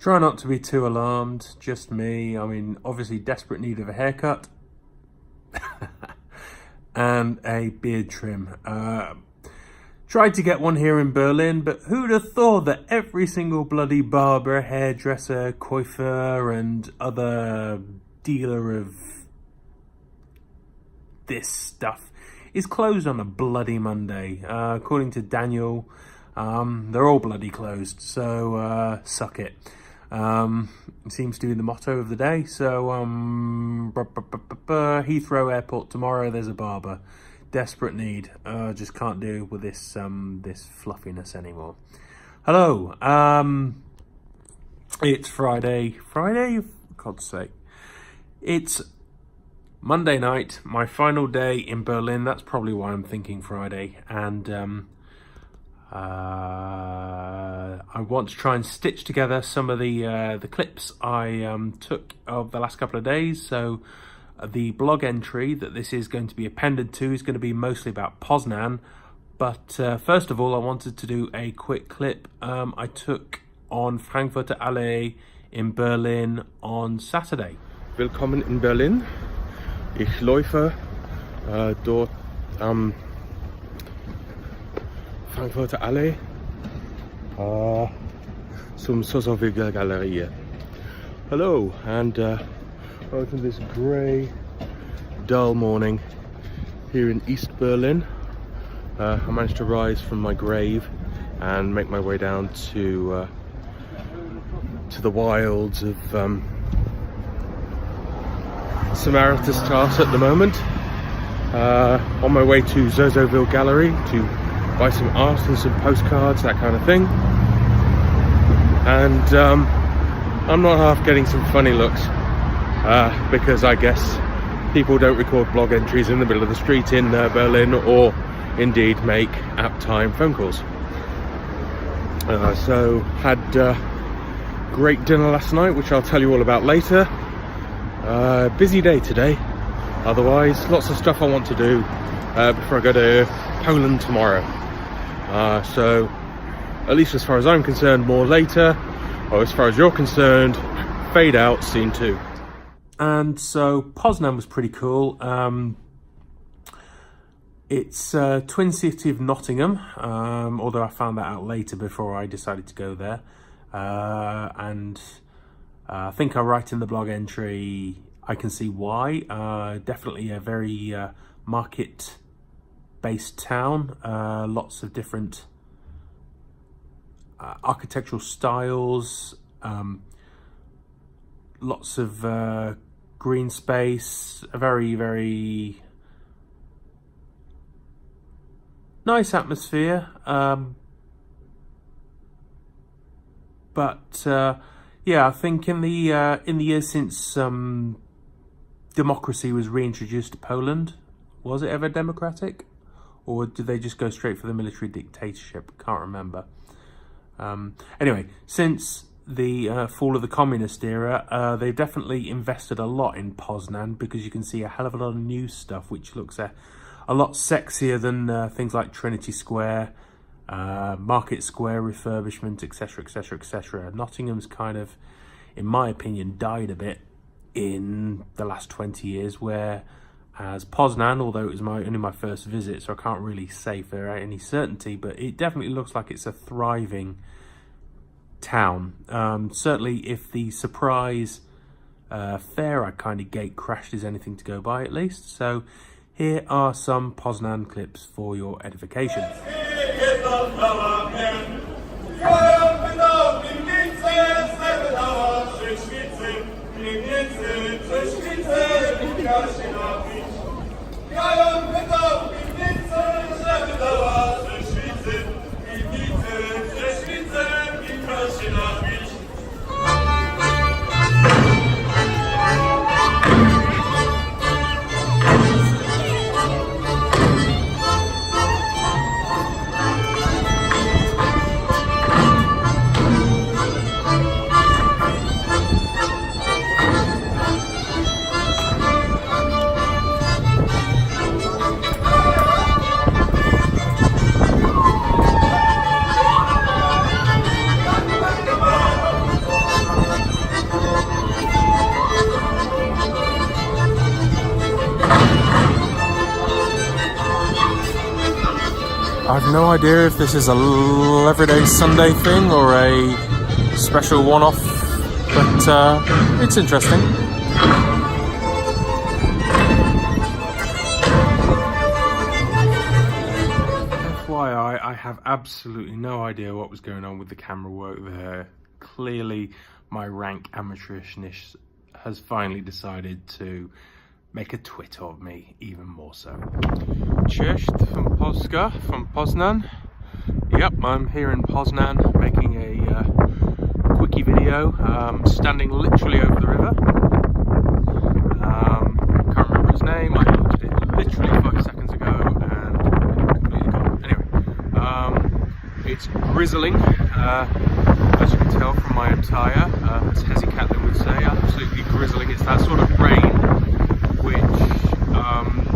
Try not to be too alarmed, just me. I mean, obviously desperate need of a haircut and a beard trim. Tried to get one here in Berlin, but who'd have thought that every single bloody barber, hairdresser, coiffeur and other dealer of this stuff is closed on a bloody Monday. According to Daniel, they're all bloody closed, so suck it. It seems to be the motto of the day. So Heathrow Airport tomorrow, there's a barber. Desperate need. Just can't deal with this this fluffiness anymore. Hello. It's Friday. For God's sake. It's Monday night, my final day in Berlin. That's probably why I'm thinking Friday. And I want to try and stitch together some of the clips I took of the last couple of days. So the blog entry that this is going to be appended to is going to be mostly about Poznań. But first of all, I wanted to do a quick clip I took on Frankfurter Allee in Berlin on Saturday. Willkommen in Berlin. Ich läufe dort am Frankfurter Allee zum Sozowiger Galerie. Hello, and welcome to this grey, dull morning here in East Berlin. I managed to rise from my grave and make my way down to the wilds of Samaritanstrasse at the moment. On my way to Zozoville Gallery to buy some art and some postcards, that kind of thing. And I'm not half getting some funny looks because I guess people don't record blog entries in the middle of the street in Berlin, or indeed make app-time phone calls. So had great dinner last night, which I'll tell you all about later. Busy day today. Otherwise, lots of stuff I want to do before I go to Poland tomorrow. So, at least as far as I'm concerned, more later. Or as far as you're concerned, fade out, scene 2. And so Poznań was pretty cool. It's twin city of Nottingham, although I found that out later before I decided to go there. And I think I write in the blog entry, I can see why. Definitely a very market-based town. Lots of different architectural styles. Lots of green space. A very, very nice atmosphere. But yeah, I think in the years since democracy was reintroduced to Poland, was it ever democratic, or did they just go straight for the military dictatorship? Can't remember. Anyway, since the fall of the communist era, they've definitely invested a lot in Poznań, because you can see a hell of a lot of new stuff which looks a lot sexier than things like Trinity Square, Market Square refurbishment, etc, etc, etc. Nottingham's kind of, in my opinion, died a bit in the last 20 years, whereas Poznań, although it was only my first visit, so I can't really say for any certainty, but it definitely looks like it's a thriving town. Certainly if the surprise fair I kind of gate crashed is anything to go by, at least. So here are some Poznań clips for your edification. I've no idea if this is a everyday Sunday thing or a special one-off, but it's interesting. FYI, I have absolutely no idea what was going on with the camera work there. Clearly, my rank amateurishness has finally decided to make a twit of me, even more so. Cześć from Polska, from Poznań. Yep, I'm here in Poznań making a quickie video, standing literally over the river. Can't remember its name, I looked at it literally 5 seconds ago and completely gone. Anyway, it's drizzling, as you can tell from my attire, as Hezzy Catlin would say, absolutely drizzling. It's that sort of rain which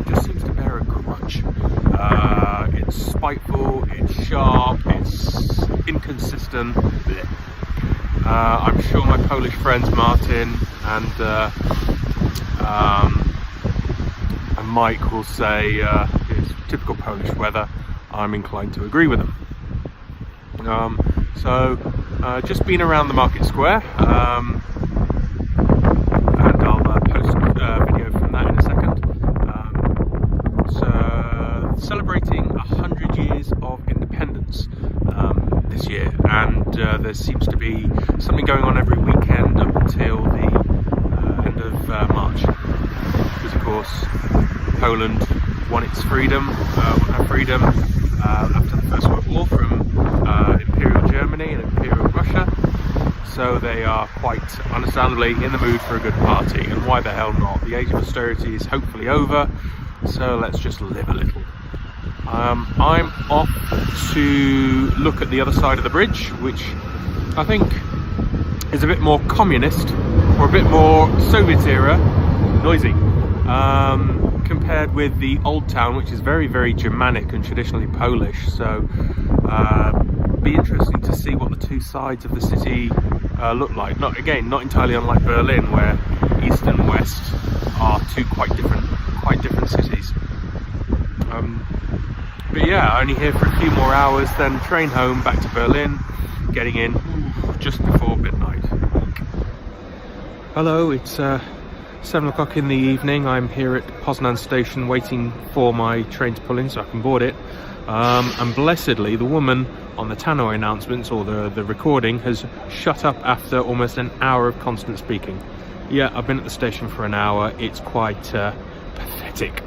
just seems to bear a grudge. It's spiteful, it's sharp, it's inconsistent. I'm sure my Polish friends Martin and Mike will say it's typical Polish weather. I'm inclined to agree with them. Just been around the market square, and I'll post a video from that in a second. Celebrating 100 years of independence this year, and there seems to be something going on every weekend up until the end of March, because of course Poland won its freedom, after the First World War from Imperial Germany and Imperial Russia. So they are quite understandably in the mood for a good party, and why the hell not? The age of austerity is hopefully over, so let's just live a little. I'm off to look at the other side of the bridge, which I think is a bit more communist, or a bit more Soviet era, noisy, compared with the old town, which is very, very Germanic and traditionally Polish. So be interesting to see what the two sides of the city look like. Not entirely unlike Berlin, where east and west are two quite different cities. But yeah, only here for a few more hours, then train home back to Berlin, getting in just before midnight. Hello, it's 7 o'clock in the evening. I'm here at Poznań station waiting for my train to pull in so I can board it. And blessedly, the woman on the tannoy announcements, or the recording, has shut up after almost an hour of constant speaking. Yeah, I've been at the station for an hour. It's quite pathetic.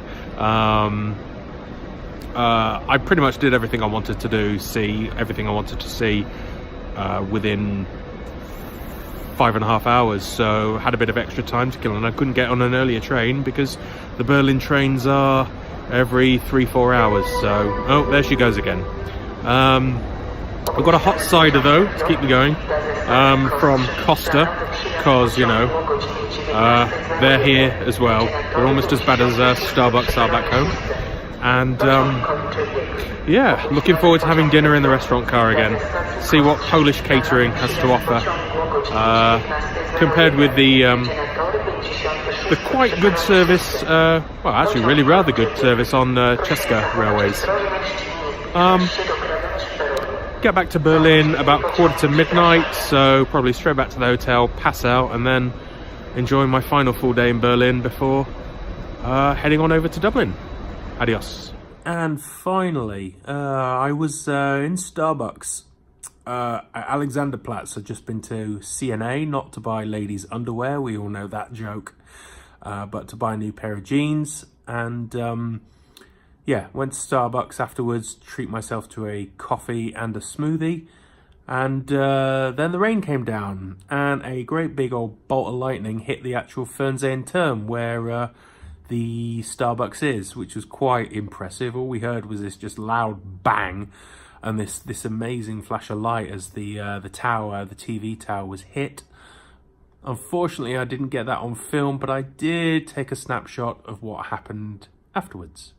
I pretty much did everything I wanted to do, see everything I wanted to see within 5.5 hours, so had a bit of extra time to kill, and I couldn't get on an earlier train because the Berlin trains are every 3-4 hours. So, oh, there she goes again. I've got a hot cider though to keep me going, from Costa, because you know they're here as well. They're almost as bad as Starbucks are back home. And yeah, looking forward to having dinner in the restaurant car again. See what Polish catering has to offer, compared with the quite good service, well, actually really rather good service on Czeska railways. Get back to Berlin about 1:45, so probably straight back to the hotel, pass out, and then enjoy my final full day in Berlin before heading on over to Dublin. Adios. And finally, I was in Starbucks at Alexanderplatz. I'd just been to CNA, not to buy ladies' underwear, we all know that joke, but to buy a new pair of jeans. And yeah, went to Starbucks afterwards, treat myself to a coffee and a smoothie. And then the rain came down, and a great big old bolt of lightning hit the actual Fernsehen Turm, where the Starbucks is, which was quite impressive. All we heard was this just loud bang, and this amazing flash of light as the TV tower was hit. Unfortunately, I didn't get that on film, but I did take a snapshot of what happened afterwards.